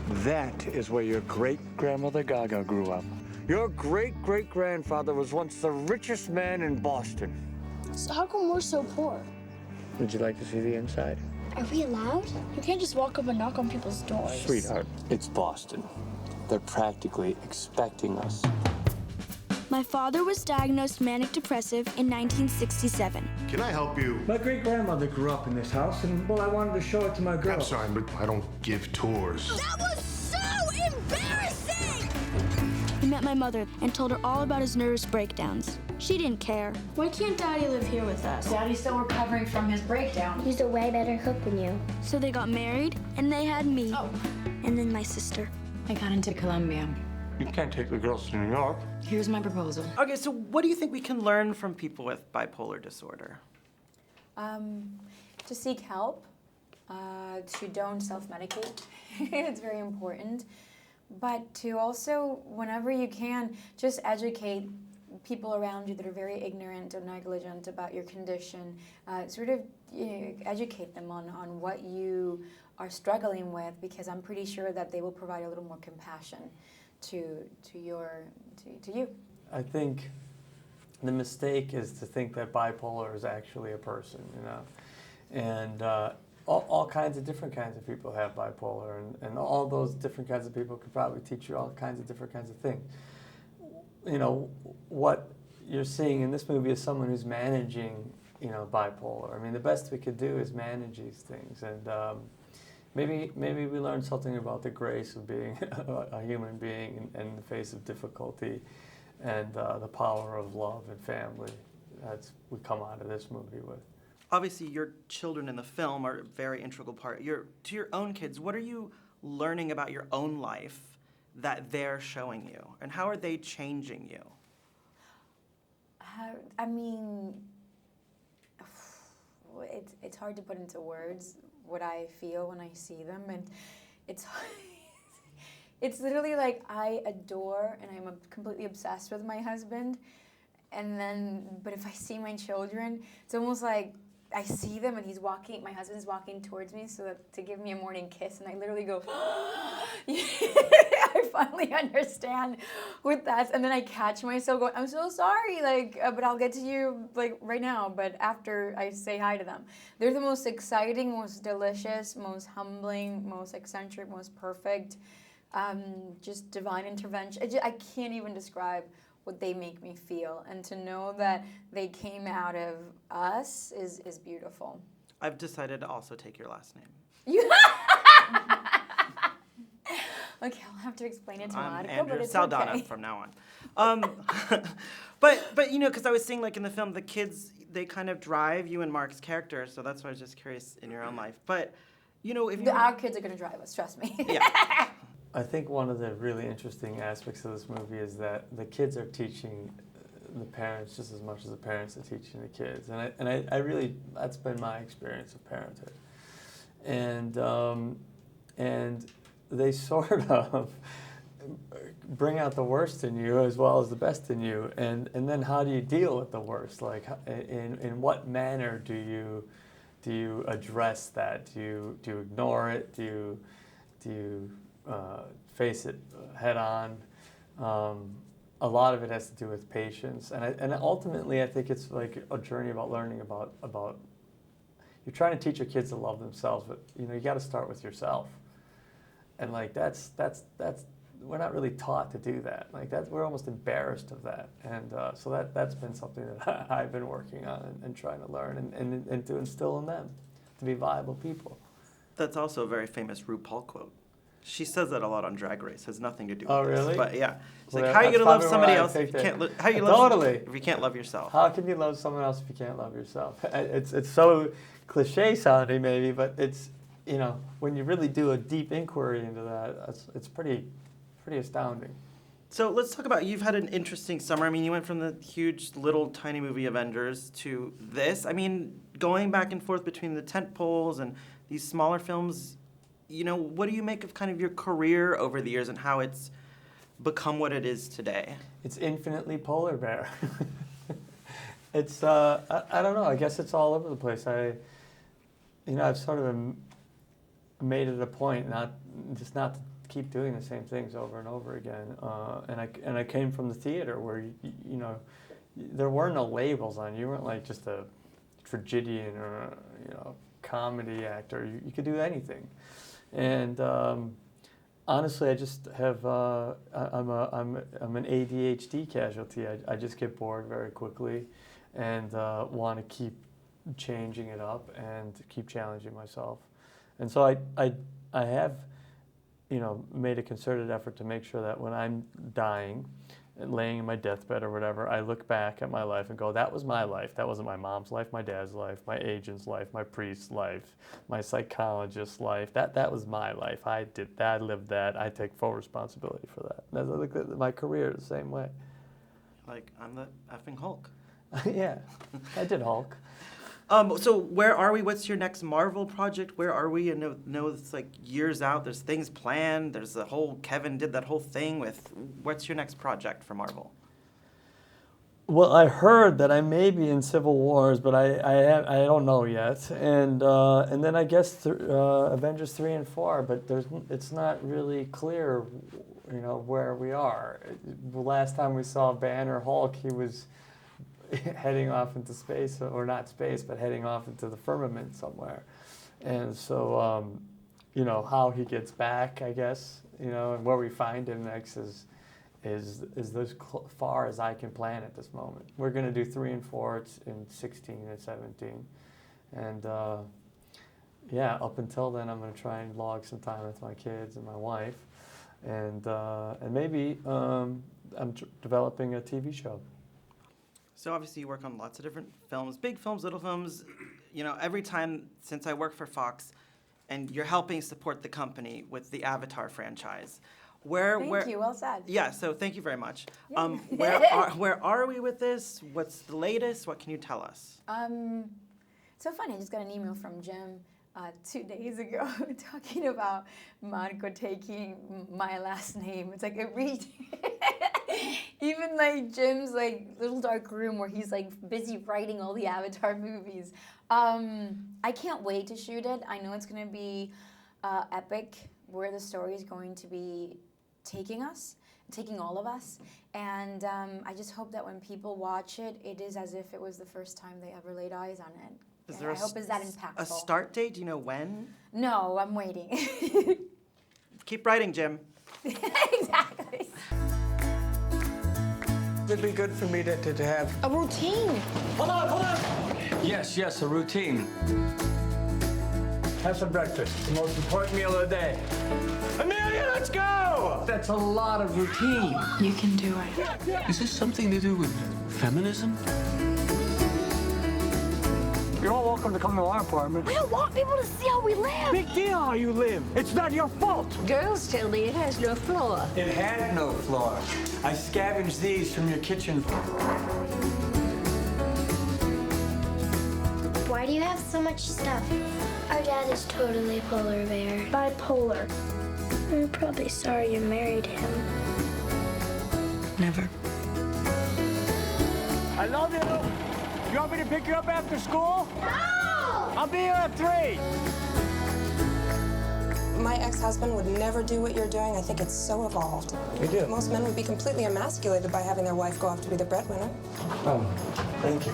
That is where your great-grandmother Gaga grew up. Your great-great-grandfather was once the richest man in Boston. So how come we're so poor? Would you like to see the inside? Are we allowed? You can't just walk up and knock on people's doors. Sweetheart, it's Boston. They're practically expecting us. My father was diagnosed manic depressive in 1967. Can I help you? My great-grandmother grew up in this house, and, well, I wanted to show it to my girl. I'm sorry, but I don't give tours. That was so embarrassing! He met my mother and told her all about his nervous breakdowns. She didn't care. Why can't Daddy live here with us? Daddy's still recovering from his breakdown. He's a way better cook than you. So they got married, and they had me. Oh. And then my sister. I got into Columbia. You can't take the girls to New York. Here's my proposal. Okay, so what do you think we can learn from people with bipolar disorder? To seek help, to don't self-medicate. It's very important. But to also, whenever you can, just educate people around you that are very ignorant or negligent about your condition. Educate them on what you are struggling with, because I'm pretty sure that they will provide a little more compassion to you. I think the mistake is to think that bipolar is actually a person, you know, and all kinds of different kinds of people have bipolar, and all those different kinds of people could probably teach you all kinds of different kinds of things. You know, what you're seeing in this movie is someone who's managing, you know, bipolar. I mean, the best we could do is manage these things, and maybe we learn something about the grace of being a human being in the face of difficulty, and the power of love and family. That's we come out of this movie with. Obviously, your children in the film are a very integral part. To your own kids, what are you learning about your own life that they're showing you? And how are they changing you? I mean, it's hard to put into words what I feel when I see them, and it's it's literally like I adore and I'm completely obsessed with my husband, but if I see my children, it's almost like I see them and my husband's walking towards me to give me a morning kiss, and I literally go, I finally understand what that's, and then I catch myself going, I'm so sorry, but I'll get to you, right now, but after I say hi to them. They're the most exciting, most delicious, most humbling, most eccentric, most perfect, just divine intervention. I can't even describe what they make me feel, and to know that they came out of us is beautiful. I've decided to also take your last name. Okay, I'll have to explain it to I'm Monica, Andrew but it's Saldana okay. from now on. But you know, because I was seeing in the film, the kids, they kind of drive you and Mark's character, so that's why I was just curious in your own life. But you know, our kids are going to drive us, trust me. Yeah. I think one of the really interesting aspects of this movie is that the kids are teaching the parents just as much as the parents are teaching the kids, and I really, that's been my experience of parenthood, and they sort of bring out the worst in you as well as the best in you, and then how do you deal with the worst? Like, in what manner do you address that? Do you ignore it? Do you face it head on? A lot of it has to do with patience, and ultimately I think it's like a journey about learning about you're trying to teach your kids to love themselves, but you know, you got to start with yourself, and like that's we're not really taught to do that. Like we're almost embarrassed of that, and so that's been something that I've been working on and trying to learn and to instill in them to be viable people. That's also a very famous RuPaul quote. She says that a lot on Drag Race. Has nothing to do with Oh, this. really? But yeah, it's Well, like, how are you gonna love somebody else if if you can't? If you can't love yourself? How can you love someone else if you can't love yourself? It's so cliche sounding maybe, but it's, you know, when you really do a deep inquiry into that, it's pretty astounding. So let's talk about, you've had an interesting summer. I mean, you went from the huge little tiny movie Avengers to this. I mean, going back and forth between the tent poles and these smaller films. You know, what do you make of kind of your career over the years and how it's become what it is today? It's infinitely polar bear. It's, I don't know, I guess it's all over the place. I've sort of made it a point not to keep doing the same things over and over again. And I came from the theater where you know, there were no labels on you. You weren't like just a tragedian or a, you know, comedy actor. You could do anything. And honestly, I just have I'm an ADHD casualty. I just get bored very quickly, and want to keep changing it up and keep challenging myself. And so I have, you know, made a concerted effort to make sure that when I'm dying and laying in my deathbed or whatever, I look back at my life and go, that was my life. That wasn't my mom's life, my dad's life, my agent's life, my priest's life, my psychologist's life. That was my life. I did that, I lived that. I take full responsibility for that. And I look at my career the same way. Like, I'm the effing Hulk. Yeah, I did Hulk. So where are we? What's your next Marvel project? Where are we? I know it's like years out. There's things planned. There's the whole, Kevin did that whole thing with, what's your next project for Marvel? Well, I heard that I may be in Civil Wars, but I don't know yet. And then I guess Avengers 3 and 4, but it's not really clear, you know, where we are. The last time we saw Banner Hulk, he was heading off into space, or not space, but heading off into the firmament somewhere. And so, you know, how he gets back, I guess, you know, and where we find him next is as far as I can plan at this moment. We're going to do 3 and 4 in 16 and 17. And yeah, up until then, I'm going to try and log some time with my kids and my wife. And maybe I'm developing a TV show. So obviously you work on lots of different films, big films, little films. You know, every time since I work for Fox, and you're helping support the company with the Avatar franchise. Thank you, well said. Yeah, so thank you very much. Yeah. Where are we with this? What's the latest? What can you tell us? So funny, I just got an email from Jim 2 days ago talking about Marco taking my last name. It's like it reached even like Jim's like little dark room where he's like busy writing all the Avatar movies. I can't wait to shoot it. I know it's gonna be epic, where the story is going to be taking all of us. And I just hope that when people watch it, it is as if it was the first time they ever laid eyes on it. I hope it's that impactful. A start date? Do you know when? No, I'm waiting. Keep writing, Jim. Exactly. It'd be good for me to have... A routine. Hold on! Yes, a routine. Have some breakfast. The most important meal of the day. Amelia, let's go! That's a lot of routine. You can do it. Is this something to do with feminism? You're all welcome to come to our apartment. We don't want people to see how we live. Big deal how you live. It's not your fault. Girls tell me it has no floor. It had no floor. I scavenged these from your kitchen. Why do you have so much stuff? Our dad is totally polar bear. Bipolar. I'm probably sorry you married him. Never. I love you. You want me to pick you up after school? No! I'll be here at 3. My ex-husband would never do what you're doing. I think it's so evolved. We do. Most men would be completely emasculated by having their wife go off to be the breadwinner. Oh, thank you.